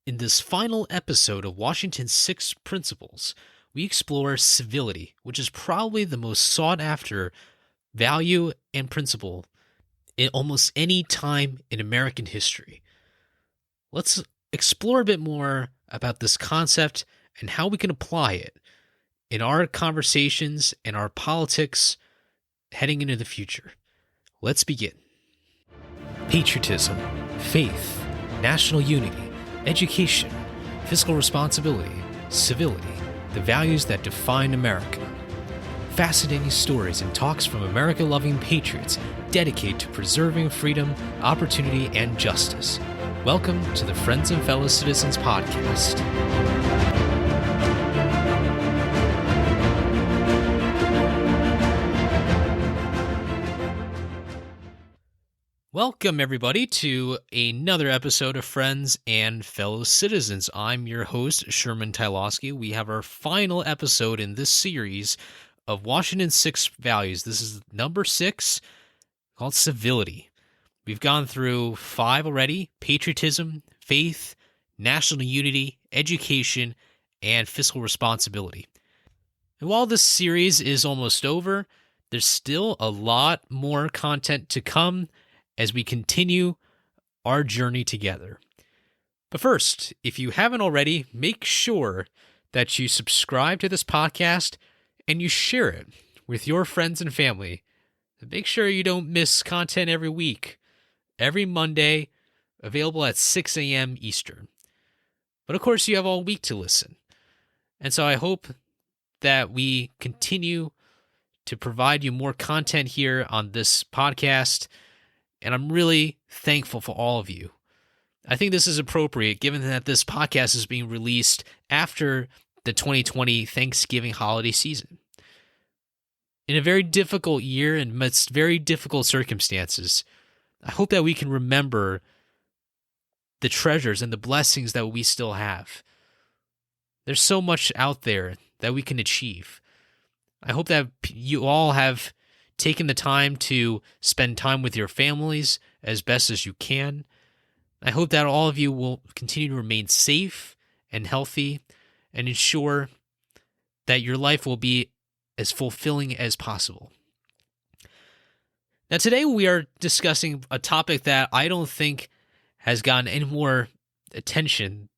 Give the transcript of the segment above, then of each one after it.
In this final episode of Washington's Six Principles, we explore civility, which is probably the most sought after value and principle in almost any time in American history. Let's explore a bit more about this concept and how we can apply it in our conversations and our politics heading into the future. Let's begin. Patriotism, faith, national unity, education, fiscal responsibility, civility, the values that define America. Fascinating stories and talks from America-loving patriots dedicated to preserving freedom, opportunity, and justice. Welcome to the Friends and Fellow Citizens podcast. Welcome, everybody, to another episode of Friends and Fellow Citizens. I'm your host, Sherman Tylowski. We have our final episode in this series of Washington's Six Values. This is number 6, called Civility. We've gone through 5 already: patriotism, faith, national unity, education, and fiscal responsibility. And while this series is almost over, there's still a lot more content to come as we continue our journey together. But first, if you haven't already, make sure that you subscribe to this podcast and you share it with your friends and family. Make sure you don't miss content every week, every Monday, available at 6 a.m. Eastern. But of course, you have all week to listen. And so I hope that we continue to provide you more content here on this podcast. And I'm really thankful for all of you. I think this is appropriate given that this podcast is being released after the 2020 Thanksgiving holiday season. In a very difficult year and amidst very difficult circumstances, I hope that we can remember the treasures and the blessings that we still have. There's so much out there that we can achieve. I hope that you all have taking the time to spend time with your families as best as you can. I hope that all of you will continue to remain safe and healthy and ensure that your life will be as fulfilling as possible. Now, today we are discussing a topic that I don't think has gotten any more attention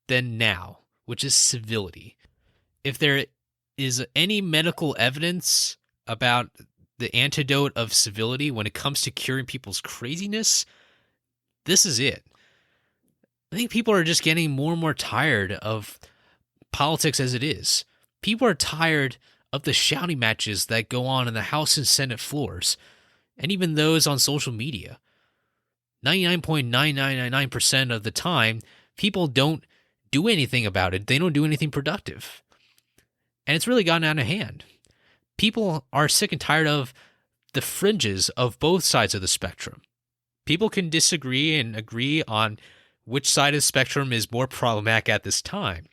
than now, which is civility. If there is any medical evidence about the antidote of civility when it comes to curing people's craziness, this is it. I think people are just getting more and more tired of politics as it is. People are tired of the shouting matches that go on in the House and Senate floors, and even those on social media. 99.9999% of the time, people don't do anything about it. They don't do anything productive. And it's really gotten out of hand. People are sick and tired of the fringes of both sides of the spectrum. People can disagree and agree on which side of the spectrum is more problematic at this time.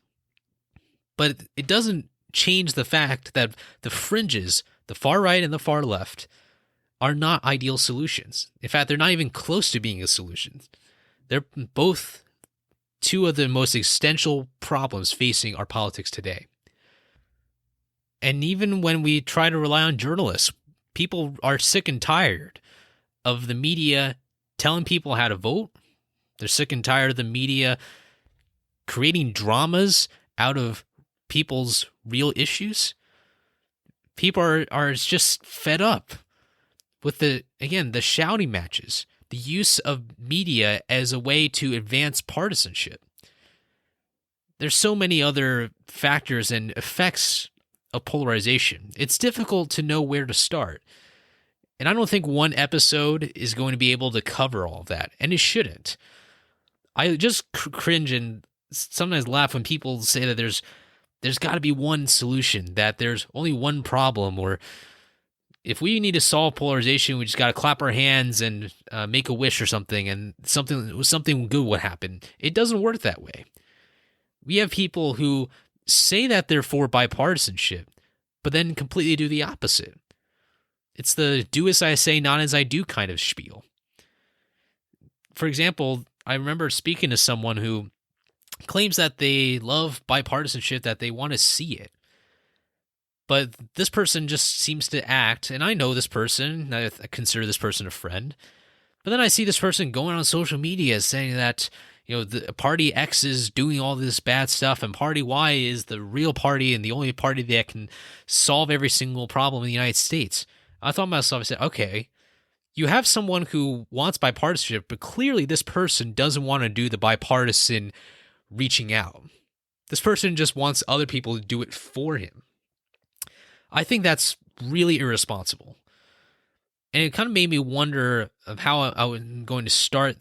But it doesn't change the fact that the fringes, the far right and the far left, are not ideal solutions. In fact, they're not even close to being a solution. They're both two of the most existential problems facing our politics today. And even when we try to rely on journalists, people are sick and tired of the media telling people how to vote. They're sick and tired of the media creating dramas out of people's real issues. People are just fed up with the shouting matches, the use of media as a way to advance partisanship. There's so many other factors and effects of polarization. It's difficult to know where to start. And I don't think one episode is going to be able to cover all of that, and it shouldn't. I just cringe and sometimes laugh when people say that there's got to be one solution, that there's only one problem, or if we need to solve polarization, we just got to clap our hands and make a wish or something, and something good would happen. It doesn't work that way. We have people who say that they're for bipartisanship, but then completely do the opposite. It's the do as I say, not as I do kind of spiel. For example, I remember speaking to someone who claims that they love bipartisanship, that they want to see it. But this person just seems to act, and I know this person, I consider this person a friend, but then I see this person going on social media saying that, the party X is doing all this bad stuff and party Y is the real party and the only party that can solve every single problem in the United States. I thought to myself, I said, okay, you have someone who wants bipartisanship, but clearly this person doesn't want to do the bipartisan reaching out. This person just wants other people to do it for him. I think that's really irresponsible. And it kind of made me wonder of how I'm going to start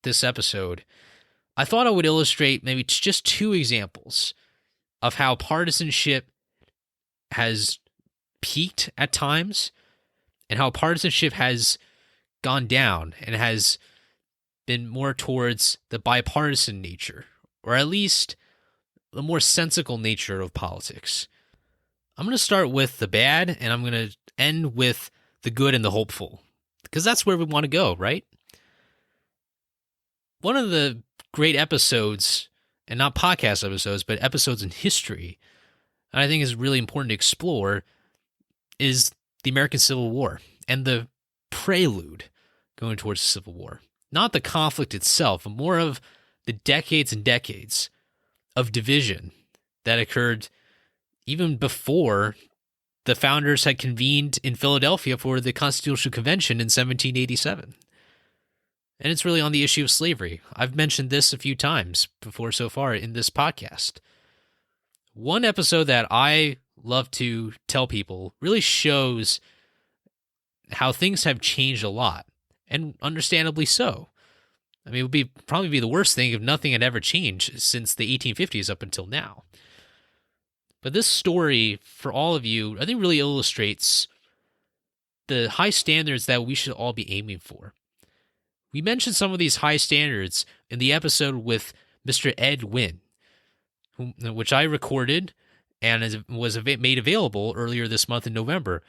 this episode. I thought I would illustrate maybe just two examples of how partisanship has peaked at times and how partisanship has gone down and has been more towards the bipartisan nature, or at least the more sensical nature of politics. I'm going to start with the bad, and I'm going to end with the good and the hopeful, because that's where we want to go, right? One of the great episodes, and not podcast episodes, but episodes in history, that I think is really important to explore, is the American Civil War and the prelude going towards the Civil War. Not the conflict itself, but more of the decades and decades of division that occurred even before the founders had convened in Philadelphia for the Constitutional Convention in 1787. And it's really on the issue of slavery. I've mentioned this a few times before so far in this podcast. One episode that I love to tell people really shows how things have changed a lot, and understandably so. I mean, it would probably be the worst thing if nothing had ever changed since the 1850s up until now. But this story, for all of you, I think really illustrates the high standards that we should all be aiming for. We mentioned some of these high standards in the episode with Mr. Ed Wynn, which I recorded and was made available earlier this month in November.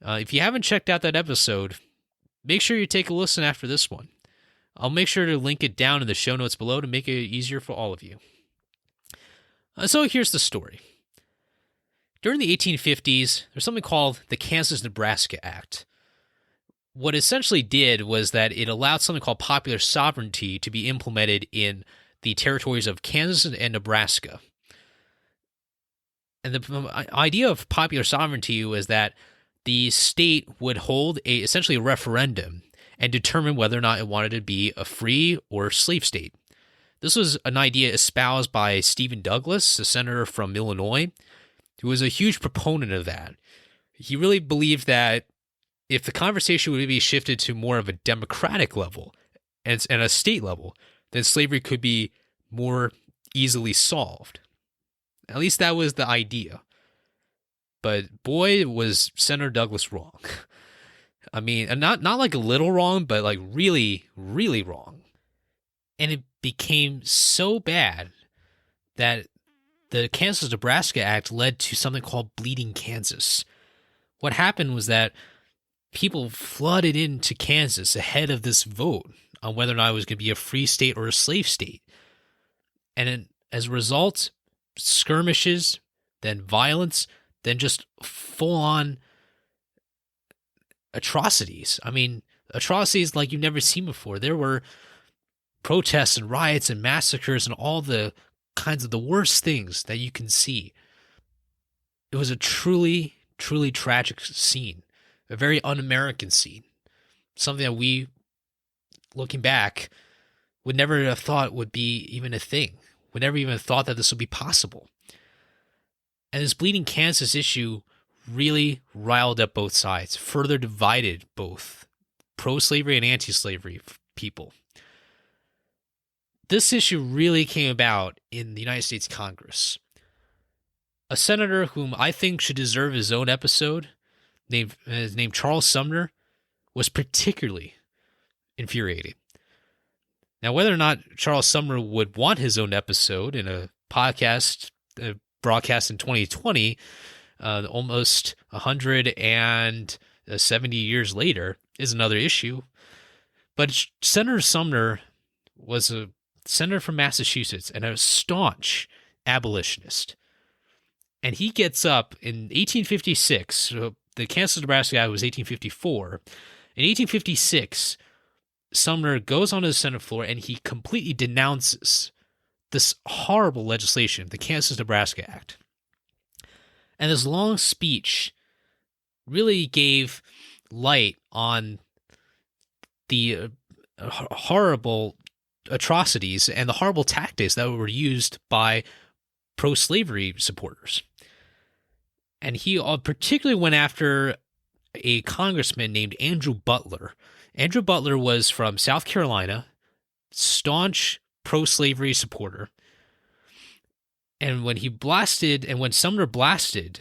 If you haven't checked out that episode, make sure you take a listen after this one. I'll make sure to link it down in the show notes below to make it easier for all of you. So here's the story. During the 1850s, there's something called the Kansas-Nebraska Act. What it essentially did was that it allowed something called popular sovereignty to be implemented in the territories of Kansas and Nebraska. And the idea of popular sovereignty was that the state would hold essentially a referendum and determine whether or not it wanted to be a free or slave state. This was an idea espoused by Stephen Douglas, a senator from Illinois, who was a huge proponent of that. He really believed that if the conversation would be shifted to more of a democratic level and a state level, then slavery could be more easily solved. At least that was the idea. But boy, was Senator Douglas wrong. I mean, not like a little wrong, but like really, really wrong. And it became so bad that the Kansas-Nebraska Act led to something called Bleeding Kansas. What happened was that people flooded into Kansas ahead of this vote on whether or not it was going to be a free state or a slave state. And as a result, skirmishes, then violence, then just full-on atrocities. I mean, atrocities like you've never seen before. There were protests and riots and massacres and all the kinds of the worst things that you can see. It was a truly, truly tragic scene, a very un-American scene, something that we, looking back, would never have thought would be even a thing. Would never even have thought that this would be possible. And this Bleeding Kansas issue really riled up both sides, further divided both pro-slavery and anti-slavery people. This issue really came about in the United States Congress. A senator whom I think should deserve his own episode, named Charles Sumner, was particularly infuriating. Now, whether or not Charles Sumner would want his own episode in a podcast broadcast in 2020, almost 170 years later, is another issue. But Senator Sumner was a senator from Massachusetts and a staunch abolitionist. And he gets up in 1856. So the Kansas-Nebraska Act was 1854. In 1856, Sumner goes onto the Senate floor and he completely denounces this horrible legislation, the Kansas-Nebraska Act. And this long speech really gave light on the horrible atrocities and the horrible tactics that were used by pro-slavery supporters. And he particularly went after a congressman named Andrew Butler. Andrew Butler was from South Carolina, staunch pro-slavery supporter. And when Sumner blasted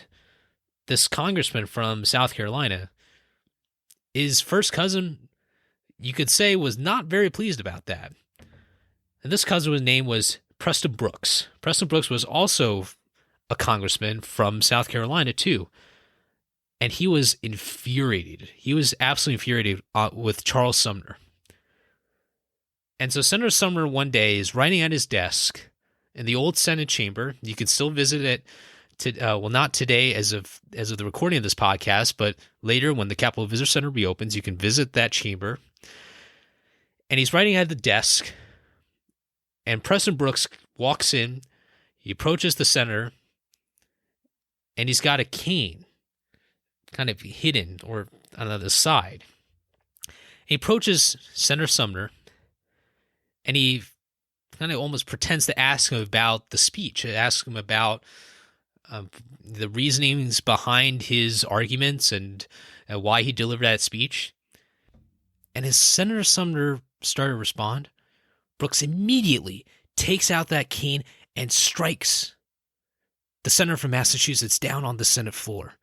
this congressman from South Carolina, his first cousin, you could say, was not very pleased about that. And this cousin's name was Preston Brooks. Preston Brooks was also a congressman from South Carolina, too. And he was infuriated. He was absolutely infuriated with Charles Sumner. And so Senator Sumner one day is writing at his desk in the old Senate chamber. You can still visit it. Not today as of the recording of this podcast, but later when the Capitol Visitor Center reopens, you can visit that chamber. And he's writing at the desk, and Preston Brooks walks in. He approaches the senator, and he's got a cane kind of hidden or on the side. He approaches Senator Sumner, and he kind of almost pretends to ask him about the speech, ask him about the reasonings behind his arguments and why he delivered that speech. And as Senator Sumner started to respond, Brooks immediately takes out that cane and strikes the senator from Massachusetts down on the Senate floor.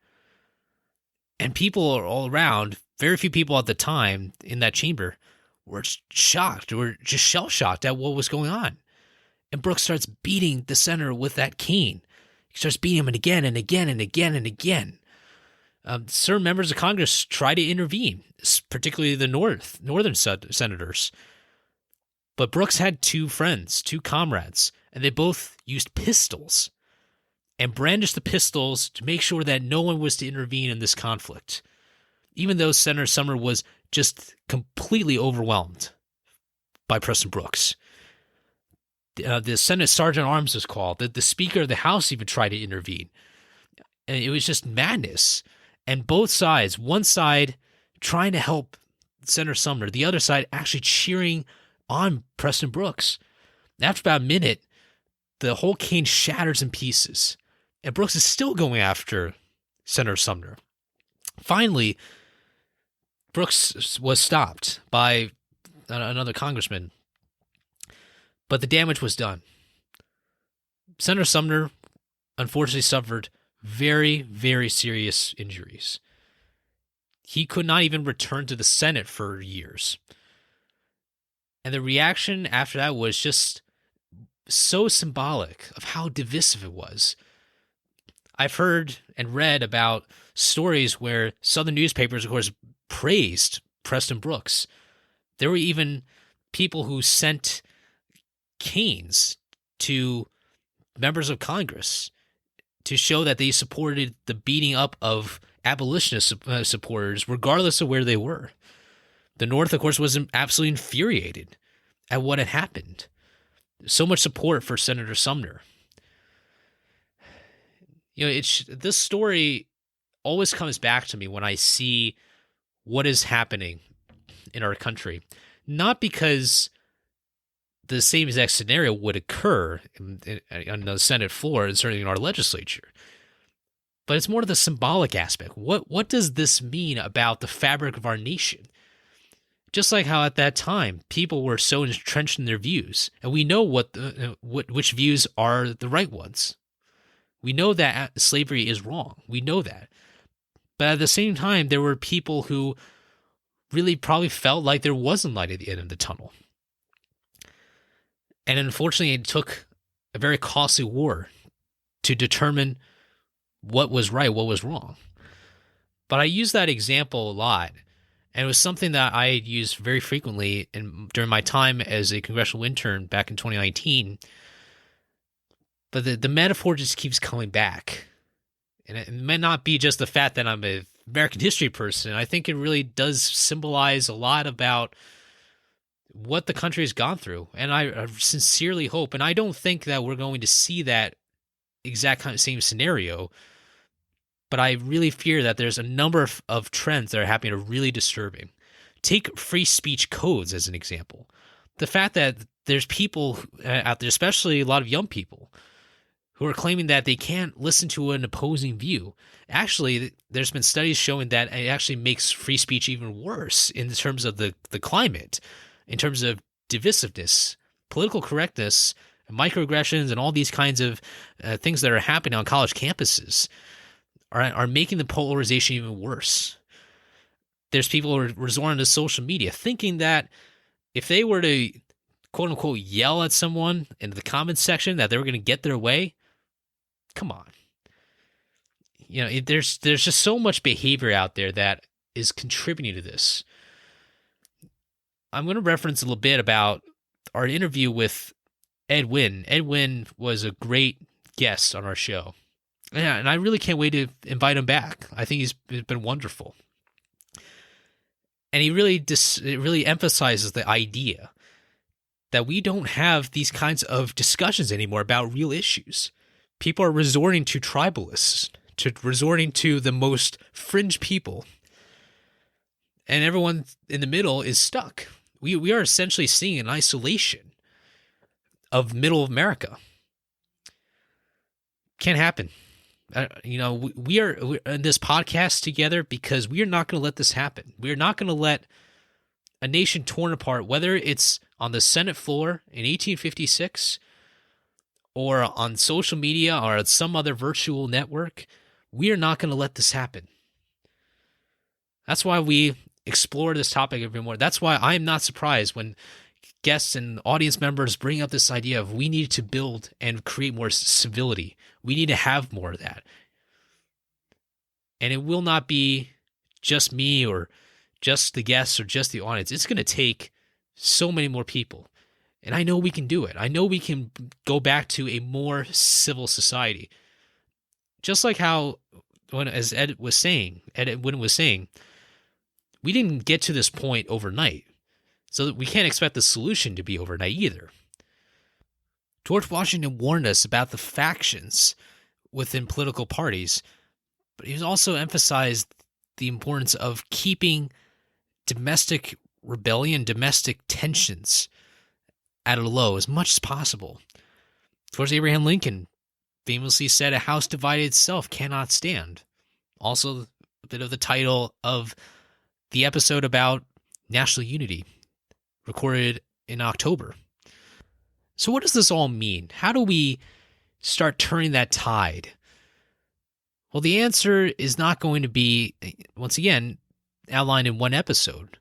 And people all around, very few people at the time in that chamber, were shocked, were just shell-shocked at what was going on. And Brooks starts beating the senator with that cane. He starts beating him again and again and again and again. Certain members of Congress try to intervene, particularly the northern senators. But Brooks had two comrades, and they both used pistols and brandished the pistols to make sure that no one was to intervene in this conflict, even though Senator Sumner was just completely overwhelmed by Preston Brooks. The Senate Sergeant at Arms was called. The Speaker of the House even tried to intervene. And it was just madness. And both sides, one side trying to help Senator Sumner, the other side actually cheering on Preston Brooks. After about a minute, the whole cane shatters in pieces. And Brooks is still going after Senator Sumner. Finally, Brooks was stopped by another congressman, but the damage was done. Senator Sumner unfortunately suffered very, very serious injuries. He could not even return to the Senate for years. And the reaction after that was just so symbolic of how divisive it was. I've heard and read about stories where Southern newspapers, of course, praised Preston Brooks. There were even people who sent canes to members of Congress to show that they supported the beating up of abolitionist supporters, regardless of where they were. The North, of course, was absolutely infuriated at what had happened. So much support for Senator Sumner. You know, this story always comes back to me when I see what is happening in our country. Not because the same exact scenario would occur on the Senate floor and certainly in our legislature, but it's more of the symbolic aspect. What does this mean about the fabric of our nation? Just like how at that time people were so entrenched in their views, and we know which views are the right ones. We know that slavery is wrong. We know that. But at the same time, there were people who really probably felt like there wasn't light at the end of the tunnel. And unfortunately, it took a very costly war to determine what was right, what was wrong. But I use that example a lot And it was something that I used very frequently during my time as a congressional intern back in 2019. But the metaphor just keeps coming back. And it may not be just the fact that I'm an American history person. I think it really does symbolize a lot about what the country has gone through. And I sincerely hope, and I don't think that we're going to see that exact kind of same scenario, but I really fear that there's a number of trends that are happening that are really disturbing. Take free speech codes as an example. The fact that there's people out there, especially a lot of young people, who are claiming that they can't listen to an opposing view. Actually, there's been studies showing that it actually makes free speech even worse in terms of the climate, in terms of divisiveness, political correctness, microaggressions, and all these kinds of things that are happening on college campuses are making the polarization even worse. There's people who are resorting to social media thinking that if they were to, quote unquote, yell at someone in the comments section that they were going to get their way. Come on. You know, there's just so much behavior out there that is contributing to this. I'm going to reference a little bit about our interview with Ed Wynn. Ed Wynn was a great guest on our show. Yeah, and I really can't wait to invite him back. I think he's been wonderful. And he really emphasizes the idea that we don't have these kinds of discussions anymore about real issues. People are resorting to tribalists, resorting to the most fringe people. And everyone in the middle is stuck. We are essentially seeing an isolation of middle America. Can't happen. We are in this podcast together because we are not going to let this happen. We are not going to let a nation torn apart, whether it's on the Senate floor in 1856 or on social media or on some other virtual network. We are not going to let this happen. That's why we explore this topic every more. That's why I'm not surprised when guests and audience members bring up this idea of we need to build and create more civility. We need to have more of that. And it will not be just me or just the guests or just the audience. It's going to take so many more people. And I know we can do it. I know we can go back to a more civil society. Just like how, as Ed Wynn was saying, we didn't get to this point overnight. So that we can't expect the solution to be overnight either. George Washington warned us about the factions within political parties, but he also emphasized the importance of keeping domestic rebellion, domestic tensions at a low as much as possible. Of course, Abraham Lincoln famously said, "A house divided itself cannot stand." Also, a bit of the title of the episode about national unity, recorded in October. So what does this all mean? How do we start turning that tide? Well, the answer is not going to be, once again, outlined in one episode.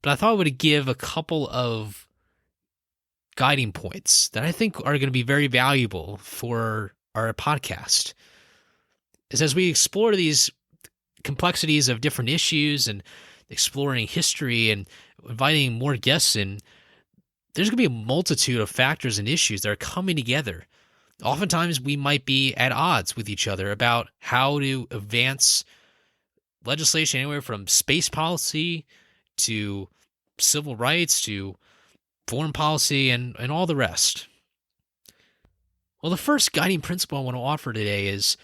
But I thought I would give a couple of guiding points that I think are going to be very valuable for our podcast. As we explore these complexities of different issues and exploring history and inviting more guests in, there's going to be a multitude of factors and issues that are coming together. Oftentimes, we might be at odds with each other about how to advance legislation anywhere from space policy to civil rights to foreign policy and all the rest. Well, the first guiding principle I want to offer today is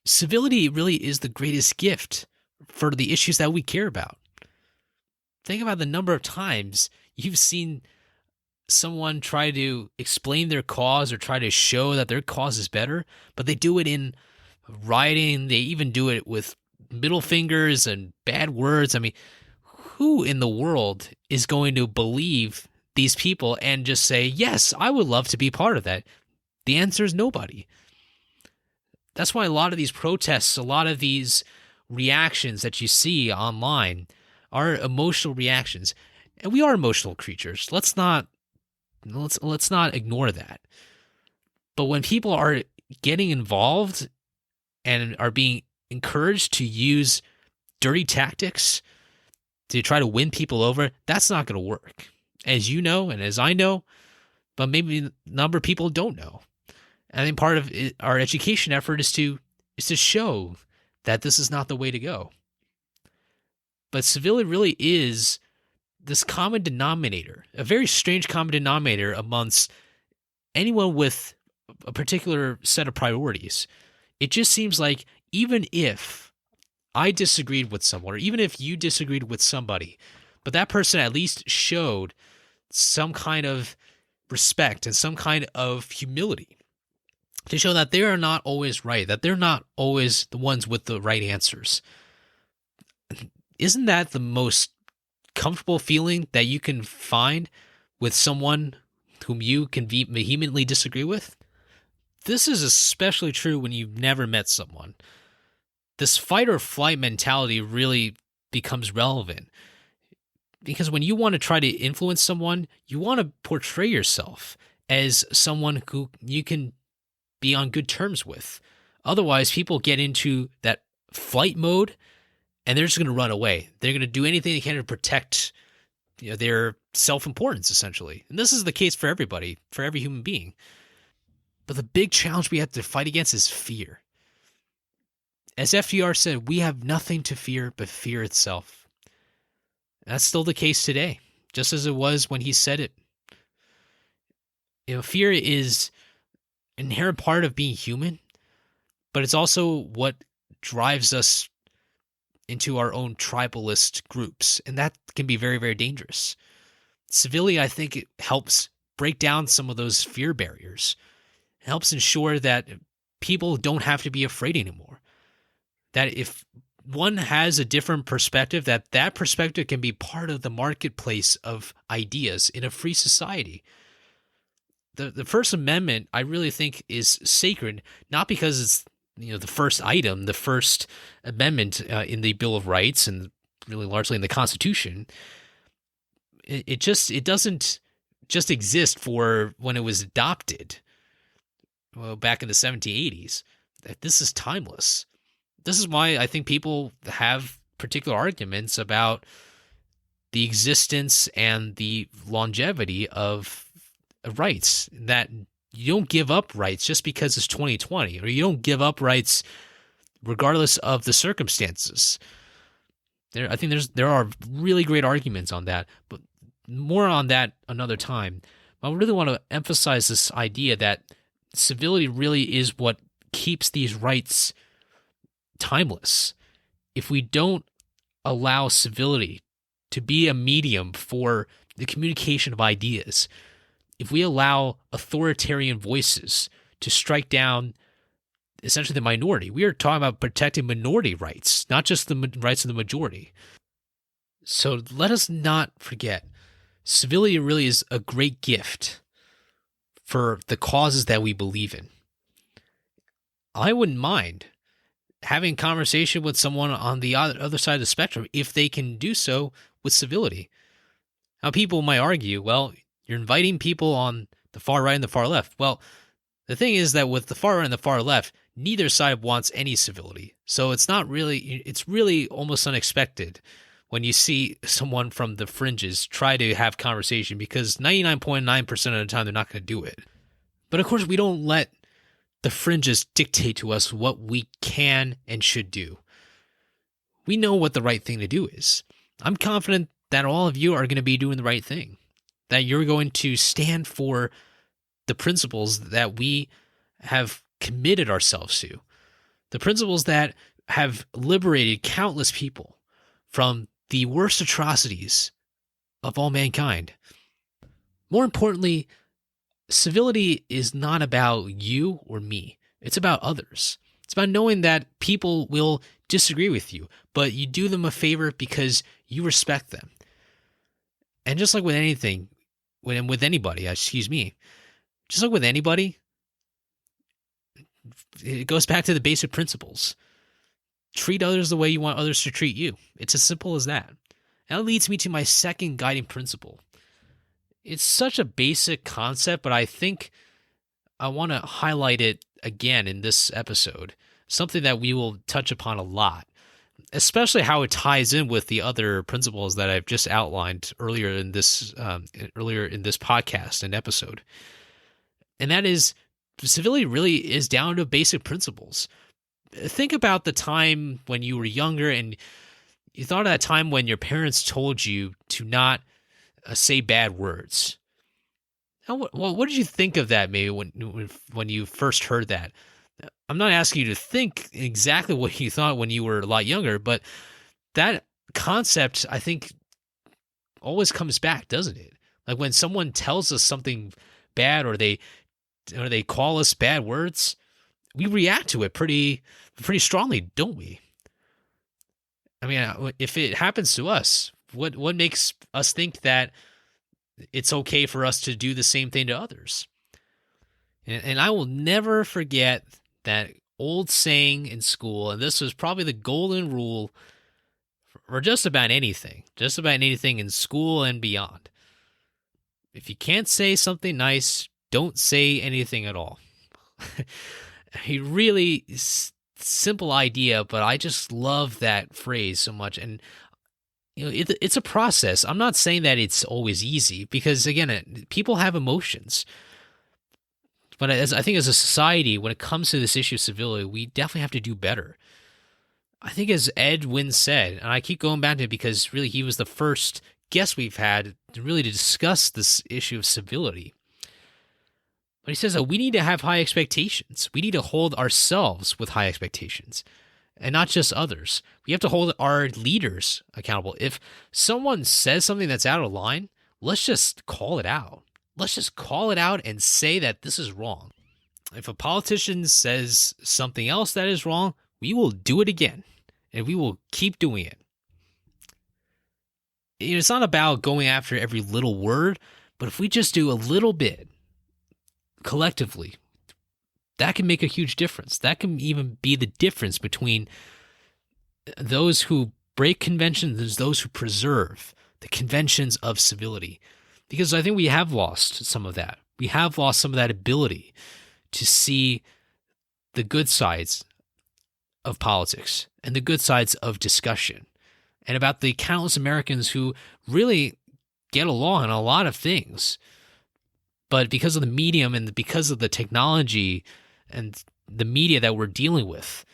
civility really is the greatest gift for the issues that we care about. Think about the number of times you've seen someone try to explain their cause or try to show that their cause is better, but they do it in writing. They even do it with middle fingers and bad words. I mean, who in the world is going to believe these people and just say, yes, I would love to be part of that? The answer is nobody. That's why a lot of these protests, a lot of these reactions that you see online are emotional reactions. And we are emotional creatures. Let's not ignore that. But when people are getting involved and are being encouraged to use dirty tactics to try to win people over, that's not going to work. As you know, and as I know, but maybe a number of people don't know. I think part of our education effort is to show that this is not the way to go. But civility really is this common denominator, a very strange common denominator amongst anyone with a particular set of priorities. It just seems like even if I disagreed with someone, or even if you disagreed with somebody, but that person at least showed some kind of respect and some kind of humility to show that they are not always right, that they're not always the ones with the right answers. Isn't that the most comfortable feeling that you can find with someone whom you can vehemently disagree with? This is especially true when you've never met someone. This fight or flight mentality really becomes relevant because when you want to try to influence someone, you want to portray yourself as someone who you can be on good terms with. Otherwise, people get into that flight mode and they're just going to run away. They're going to do anything they can to protect their self-importance, essentially. And this is the case for everybody, for every human being. But the big challenge we have to fight against is fear. As FDR said, we have nothing to fear but fear itself. That's still the case today, just as it was when he said it. Fear is an inherent part of being human, but it's also what drives us into our own tribalist groups, and that can be very, very dangerous. Civility, I think, it helps break down some of those fear barriers. It helps ensure that people don't have to be afraid anymore. That if one has a different perspective, that perspective can be part of the marketplace of ideas in a free society. The First Amendment, I really think, is sacred, not because it's the first item, the First Amendment in the Bill of Rights, and really largely in the Constitution. It doesn't just exist for when it was adopted, back in the 1780s. This is timeless. This is why I think people have particular arguments about the existence and the longevity of rights, that you don't give up rights just because it's 2020, or you don't give up rights regardless of the circumstances. I think there are really great arguments on that, but more on that another time. I really want to emphasize this idea that civility really is what keeps these rights timeless. If we don't allow civility to be a medium for the communication of ideas, if we allow authoritarian voices to strike down essentially the minority, we are talking about protecting minority rights, not just the rights of the majority. So let us not forget, civility really is a great gift for the causes that we believe in. I wouldn't mind having a conversation with someone on the other side of the spectrum if they can do so with civility. Now, people might argue, well, you're inviting people on the far right and the far left. Well, the thing is that with the far right and the far left, neither side wants any civility. So it's really almost unexpected when you see someone from the fringes try to have conversation, because 99.9% of the time they're not going to do it. But of course, we don't let the fringes dictate to us what we can and should do. We know what the right thing to do is. I'm confident that all of you are going to be doing the right thing, that you're going to stand for the principles that we have committed ourselves to, the principles that have liberated countless people from the worst atrocities of all mankind. More importantly, civility is not about you or me. It's about others. It's about knowing that people will disagree with you, but you do them a favor because you respect them. And just like with anything, with anybody, just like with anybody, it goes back to the basic principles. Treat others the way you want others to treat you. It's as simple as that. And that leads me to my second guiding principle. It's such a basic concept, but I think I want to highlight it again in this episode, something that we will touch upon a lot. especially how it ties in with the other principles that I've just outlined earlier in this podcast and episode. And that is, civility really is down to basic principles. Think about the time when you were younger and you thought of that time when your parents told you to not say bad words. What did you think of that maybe when you first heard that? I'm not asking you to think exactly what you thought when you were a lot younger, but that concept, I think, always comes back, doesn't it? Like when someone tells us something bad or they call us bad words, we react to it pretty strongly, don't we? I mean, if it happens to us, what makes us think that it's okay for us to do the same thing to others? And I will never forget that old saying in school, and this was probably the golden rule for just about anything in school and beyond. If you can't say something nice, don't say anything at all. A really simple idea, but I just love that phrase so much. And it's a process. I'm not saying that it's always easy because, again, people have emotions. But I think as a society, when it comes to this issue of civility, we definitely have to do better. I think as Ed Wynn said, and I keep going back to it because really he was the first guest we've had to discuss this issue of civility. But he says that we need to have high expectations. We need to hold ourselves with high expectations and not just others. We have to hold our leaders accountable. If someone says something that's out of line, let's just call it out. Let's just call it out and say that this is wrong. If a politician says something else that is wrong, we will do it again, and we will keep doing it. It's not about going after every little word, but if we just do a little bit collectively, that can make a huge difference. That can even be the difference between those who break conventions and those who preserve the conventions of civility. Because I think we have lost some of that. We have lost some of that ability to see the good sides of politics and the good sides of discussion and about the countless Americans who really get along on a lot of things. But because of the medium and because of the technology and the media that we're dealing with,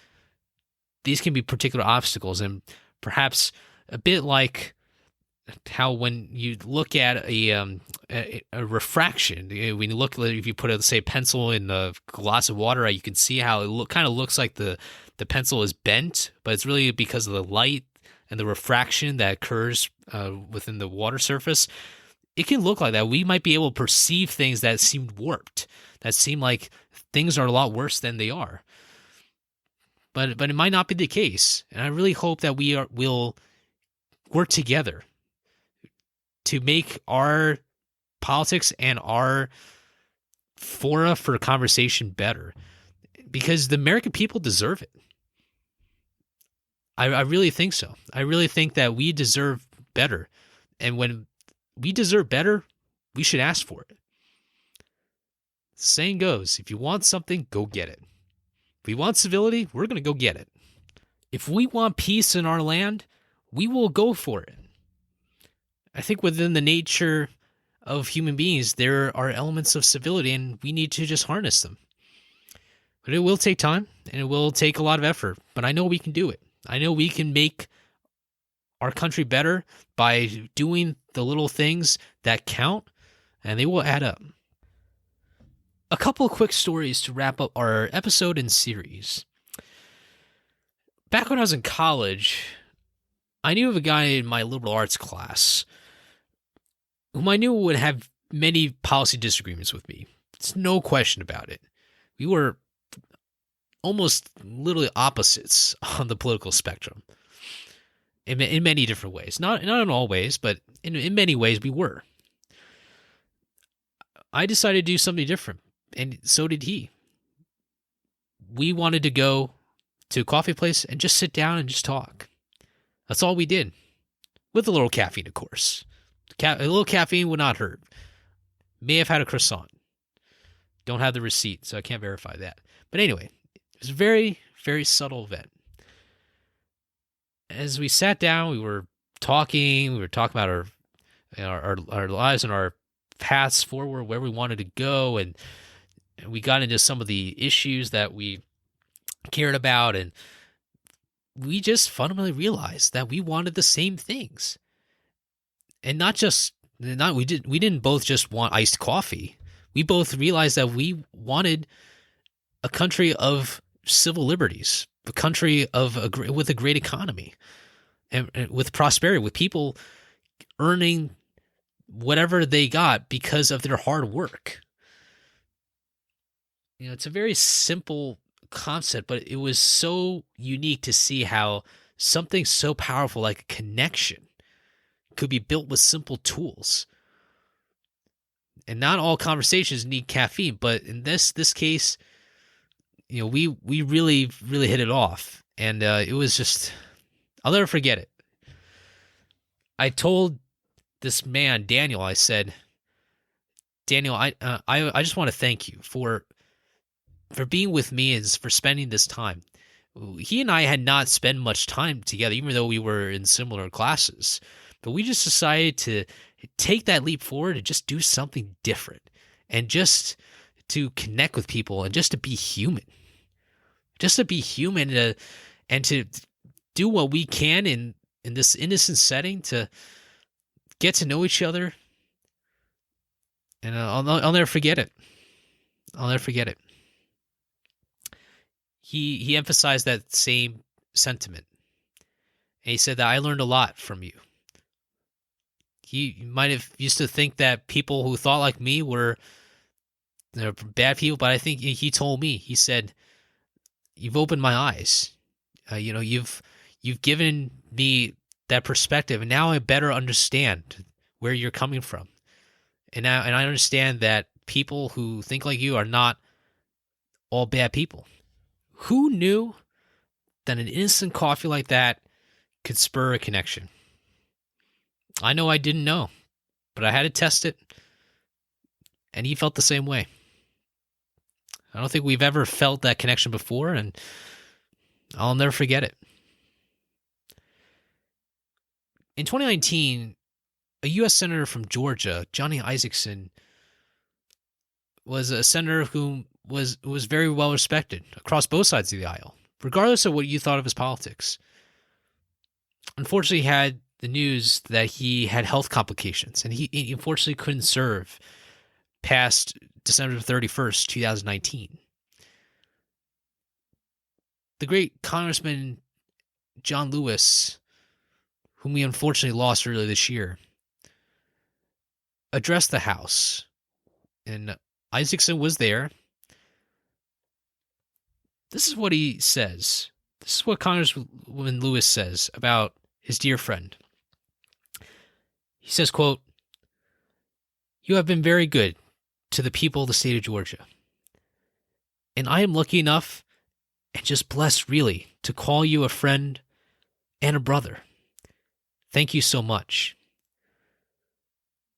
these can be particular obstacles. And perhaps a bit like how when you look at a refraction, when you look, if you put, say, a pencil in a glass of water, you can see how it kind of looks like the pencil is bent, but it's really because of the light and the refraction that occurs within the water surface. It can look like that. We might be able to perceive things that seem warped, that seem like things are a lot worse than they are. But it might not be the case. And I really hope that we'll work together to make our politics and our fora for conversation better, because the American people deserve it. I really think so. I really think that we deserve better. And when we deserve better, we should ask for it. The saying goes, if you want something, go get it. If we want civility, we're going to go get it. If we want peace in our land, we will go for it. I think within the nature of human beings, there are elements of civility, and we need to just harness them. But it will take time, and it will take a lot of effort. But I know we can do it. I know we can make our country better by doing the little things that count, and they will add up. A couple of quick stories to wrap up our episode and series. Back when I was in college, I knew of a guy in my liberal arts class whom I knew would have many policy disagreements with me. There's no question about it. We were almost literally opposites on the political spectrum in many different ways. Not in all ways, but in many ways we were. I decided to do something different, and so did he. We wanted to go to a coffee place and just sit down and just talk. That's all we did. With a little caffeine, of course. A little caffeine would not hurt. May have had a croissant. Don't have the receipt, so I can't verify that. But anyway, it was a very, very subtle event. As we sat down, we were talking. We were talking about our lives and our paths forward, where we wanted to go, and we got into some of the issues that we cared about, and we just fundamentally realized that we wanted the same things, and we didn't both just want iced coffee. We both realized that we wanted a country of civil liberties, a country with a great economy, and with prosperity, with people earning whatever they got because of their hard work. It's a very simple concept, but it was so unique to see how something so powerful like a connection could be built with simple tools. And not all conversations need caffeine, but in this case, we really hit it off, and it was just, I'll never forget it. I told this man, Daniel, I said, Daniel, I just want to thank you for being with me and for spending this time. He and I had not spent much time together, even though we were in similar classes. But we just decided to take that leap forward and just do something different, and just to connect with people, and just to be human. Just to be human, and to do what we can in this innocent setting to get to know each other. And I'll never forget it. I'll never forget it. He emphasized that same sentiment. And he said that I learned a lot from you. He might have used to think that people who thought like me were bad people, but I think he told me, he said, you've opened my eyes. You've given me that perspective, and now I better understand where you're coming from. And I understand that people who think like you are not all bad people. Who knew that an instant coffee like that could spur a connection? I know I didn't know, but I had to test it, and he felt the same way. I don't think we've ever felt that connection before, and I'll never forget it. In 2019, a U.S. Senator from Georgia, Johnny Isakson, was a senator who was very well respected across both sides of the aisle, regardless of what you thought of his politics. Unfortunately, he had the news that he had health complications, and he unfortunately couldn't serve past December 31st, 2019. The great Congressman John Lewis, whom we unfortunately lost earlier this year, addressed the House, and Isakson was there. This is what he says. This is what Congresswoman Lewis says about his dear friend. He says, quote, "You have been very good to the people of the state of Georgia. And I am lucky enough and just blessed really to call you a friend and a brother. Thank you so much.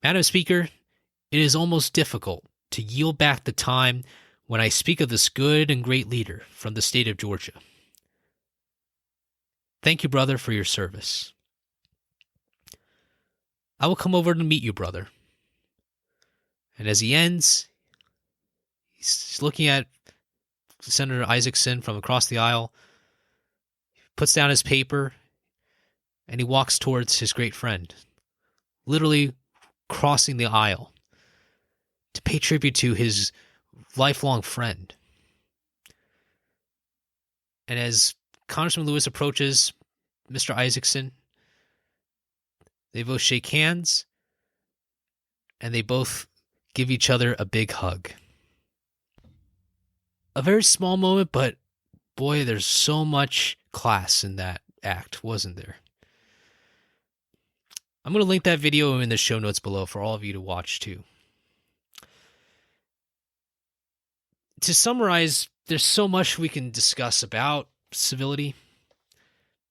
Madam Speaker, it is almost difficult to yield back the time when I speak of this good and great leader from the state of Georgia. Thank you, brother, for your service. I will come over to meet you, brother." And as he ends, he's looking at Senator Isakson from across the aisle, puts down his paper, and he walks towards his great friend, literally crossing the aisle to pay tribute to his lifelong friend. And as Congressman Lewis approaches Mr. Isakson, they both shake hands, and they both give each other a big hug. A very small moment, but boy, there's so much class in that act, wasn't there? I'm going to link that video in the show notes below for all of you to watch too. To summarize, there's so much we can discuss about civility.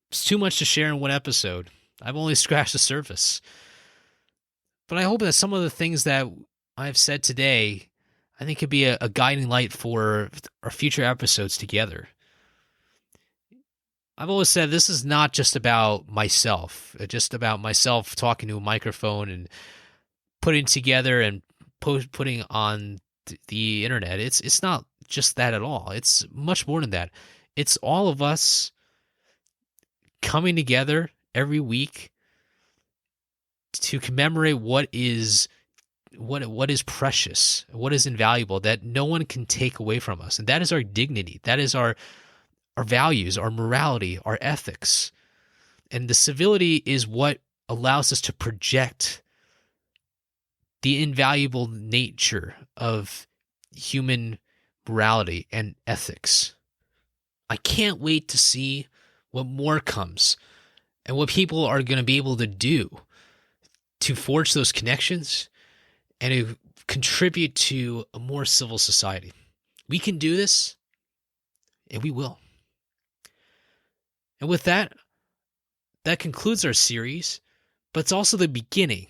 It's too much to share in one episode. I've only scratched the surface. But I hope that some of the things that I've said today, I think could be a guiding light for our future episodes together. I've always said this is not just about myself, just about myself talking to a microphone and putting together and putting on the internet. It's not just that at all. It's much more than that. It's all of us coming together every week to commemorate what is precious, what is invaluable, that no one can take away from us. And that is our dignity. That is our values, our morality, our ethics. And the civility is what allows us to project the invaluable nature of human morality and ethics. I can't wait to see what more comes and what people are going to be able to do to forge those connections and to contribute to a more civil society. We can do this, and we will. And with that, that concludes our series, but it's also the beginning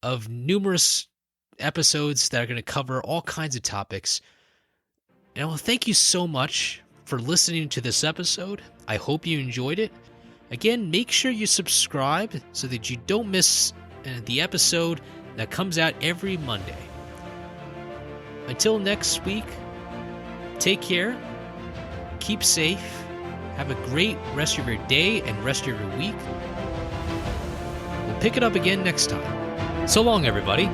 of numerous episodes that are going to cover all kinds of topics. And I want to thank you so much for listening to this episode. I hope you enjoyed it. Again, make sure you subscribe so that you don't miss the episode that comes out every Monday. Until next week, take care, keep safe, have a great rest of your day and rest of your week. We'll pick it up again next time. So long, everybody.